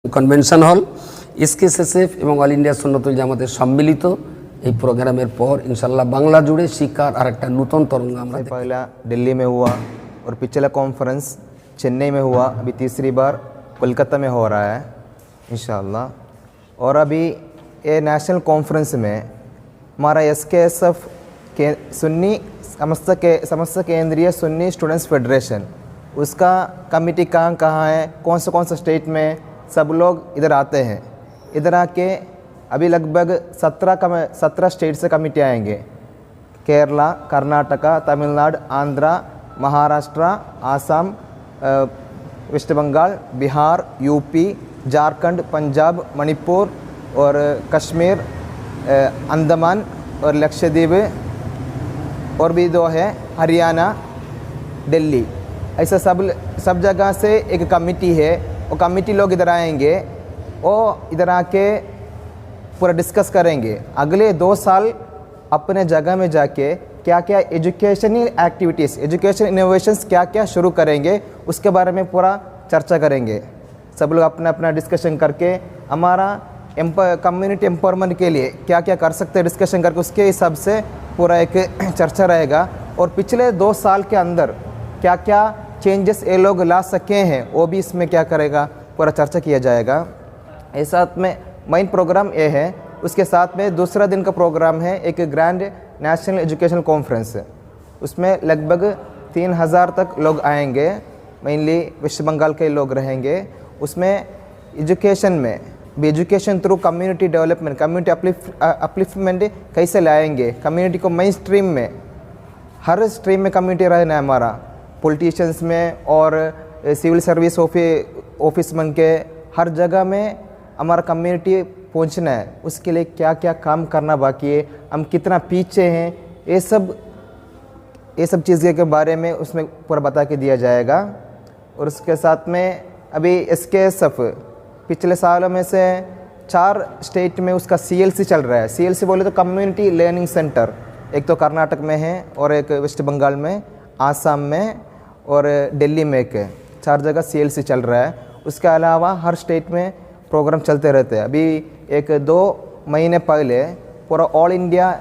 Convention hall এসকেএসএফ এবং all India সুন্নতুল জামাতের সম্মিলিত এই প্রোগ্রামের পর इंशाल्लाह बांग्ला जुड़े शिकार और एक नूतन तरंग আমরা पहला दिल्ली में हुआ और पिछला कॉन्फ्रेंस चेन्नई में हुआ, अभी तीसरी बार कोलकाता में हो रहा है इंशाल्लाह। और अभी ये नेशनल कॉन्फ्रेंस में हमारा एसकेएसएफ के सुन्नी समस्त केंद्रीय सुन्नी स्टूडेंट्स फेडरेशन उसका कमेटी कहाँ है, कौन सा स्टेट में सब लोग इधर आते हैं। इधर आके अभी लगभग 17 स्टेट से कमेटी आएंगे, केरला, कर्नाटका, तमिलनाडु, आंध्रा, महाराष्ट्र, आसाम, वेस्ट बंगाल, बिहार, यूपी, झारखंड, पंजाब, मणिपुर और कश्मीर, अंडमान और लक्षद्वीप और भी 2 है हरियाणा, दिल्ली। ऐसा सब जगह से एक कमेटी है। वो कमेटी लोग इधर आएंगे और इधर आके पूरा डिस्कस करेंगे अगले 2 साल अपने जगह में जाके क्या क्या एजुकेशनल एक्टिविटीज़, एजुकेशन इनोवेशंस क्या क्या शुरू करेंगे उसके बारे में पूरा चर्चा करेंगे। सब लोग अपना अपना डिस्कशन करके हमारा कम्युनिटी एम्पावरमेंट के लिए क्या क्या कर सकते हैं डिस्कशन करके उसके हिसाब से पूरा एक चर्चा रहेगा। और पिछले 2 साल के अंदर क्या क्या चेंजेस ये लोग ला सके हैं वो भी इसमें क्या करेगा पूरा चर्चा किया जाएगा। इस साथ में मेन प्रोग्राम ये है। उसके साथ में दूसरा दिन का प्रोग्राम है एक ग्रैंड नेशनल एजुकेशन कॉन्फ्रेंस। उसमें लगभग 3000 तक लोग आएंगे, मेनली वेस्ट बंगाल के लोग रहेंगे। उसमें एजुकेशन में education through community development, community upliftment कैसे लाएंगे, कम्युनिटी को मेन स्ट्रीम में, हर स्ट्रीम में कम्युनिटी रहना है हमारा, पॉलिटिशियंस में और सिविल सर्विस ऑफिस बन के हर जगह में हमारा कम्युनिटी पहुंचना है। उसके लिए क्या क्या काम करना बाकी है, हम कितना पीछे हैं, ये सब चीज़ें के बारे में उसमें पूरा बता के दिया जाएगा। और उसके साथ में अभी एसकेएसएफ पिछले सालों में से 4 स्टेट में उसका CLC चल रहा है। CLC बोले तो कम्युनिटी लर्निंग सेंटर, एक तो कर्नाटक में है और एक वेस्ट बंगाल में, आसाम में और दिल्ली में एक है। 4 जगह CLC चल रहा है। उसके अलावा हर स्टेट में प्रोग्राम चलते रहते हैं। अभी 1-2 महीने पहले पूरा ऑल इंडिया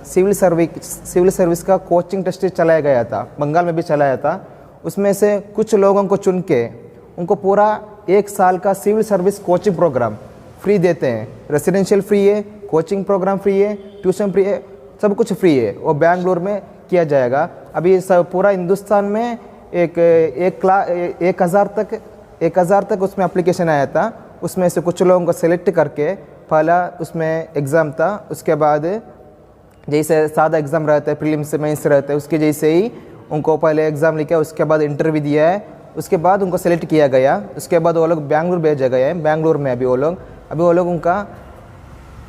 सिविल सर्विस का कोचिंग टेस्ट चलाया गया था, बंगाल में भी चलाया था। उसमें से कुछ लोगों को चुन के उनको पूरा 1 साल का civil service coaching program free देते हैं। रेसिडेंशियल फ्री है, कोचिंग प्रोग्राम फ्री है, ट्यूशन फ्री है, सब कुछ फ्री है। वो बेंगलुरु में किया जाएगा। अभी सब पूरा हिंदुस्तान में 1000 तक उसमें एप्लीकेशन आया था। उसमें से कुछ लोगों को सेलेक्ट करके पहला उसमें एग्ज़ाम था, उसके बाद जैसे सादा एग्ज़ाम रहता है, प्रीलिम्स मेंस रहता है, उसके जैसे ही उनको पहले एग्ज़ाम लिखा, उसके बाद इंटरव्यू दिया है, उसके बाद उनको सेलेक्ट किया गया। उसके बाद वो लोग बेंगलुरु भेजा गया है। बेंगलुरु में अभी वो लोग उनका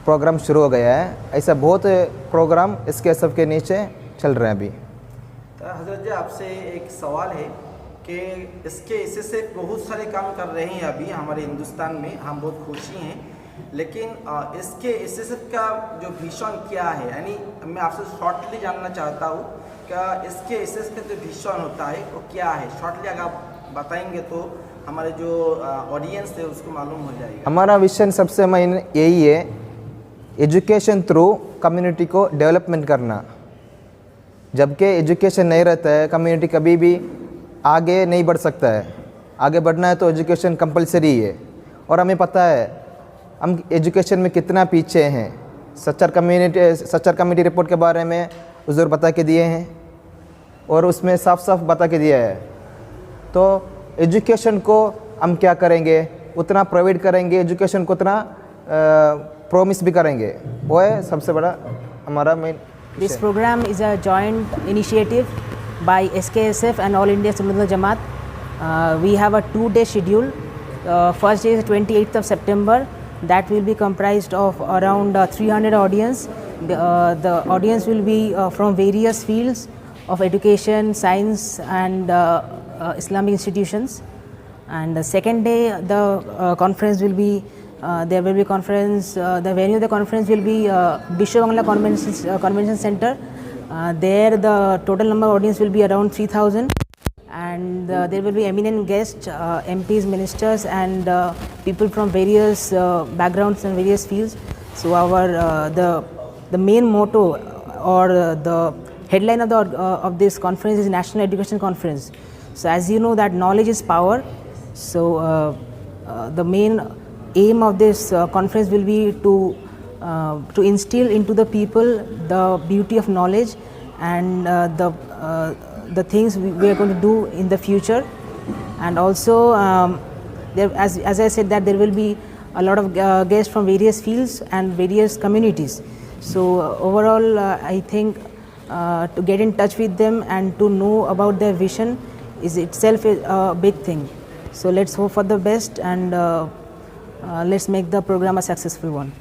प्रोग्राम शुरू हो गया है। ऐसा बहुत प्रोग्राम एसकेएसएफ के नीचे चल रहे हैं अभी। हजरत जी आपसे एक सवाल है कि इससे बहुत सारे काम कर रहे हैं अभी हमारे हिंदुस्तान में, हम बहुत खुशी हैं। लेकिन इससे का जो विजन क्या है, यानी मैं आपसे शॉर्टली जानना चाहता हूँ क्या इससे का जो विजन होता है वो क्या है। शॉर्टली अगर आप बताएंगे तो हमारे जो ऑडियंस है उसको मालूम हो जाएगा। हमारा विजन सबसे मेन यही है, एजुकेशन थ्रू कम्युनिटी को डेवलपमेंट करना। जबकि एजुकेशन नहीं रहता है कम्युनिटी कभी भी आगे नहीं बढ़ सकता है। आगे बढ़ना है तो एजुकेशन कंपलसरी है। और हमें पता है हम एजुकेशन में कितना पीछे हैं। सच्चर कमेटी रिपोर्ट के बारे में हुजूर बता के दिए हैं और उसमें साफ साफ बता के दिया है। तो एजुकेशन को हम क्या करेंगे, उतना प्रोवाइड करेंगे, एजुकेशन को उतना प्रॉमिस भी करेंगे। वो है सबसे बड़ा हमारा main. This program is a joint initiative by SKSF and All India Sunnatul Jamaat. We have a 2-day schedule. First day is 28th of September. That will be comprised of around 300 audience. The audience will be from various fields of education, science and Islamic institutions. And the second day the conference will be there will be conference. The venue of the conference will be Bishwa Bangla Convention Center. There the total number of audience will be around 3000. and there will be eminent guests, MPs, ministers, and people from various backgrounds and various fields. So our the main motto or the headline of this conference is National Education Conference. So as you know that knowledge is power. So the main aim of this conference will be to instill into the people the beauty of knowledge and the things we are going to do in the future. And also as I said that there will be a lot of guests from various fields and various communities. So overall I think to get in touch with them and to know about their vision is itself a big thing. So let's hope for the best and let's make the program a successful one.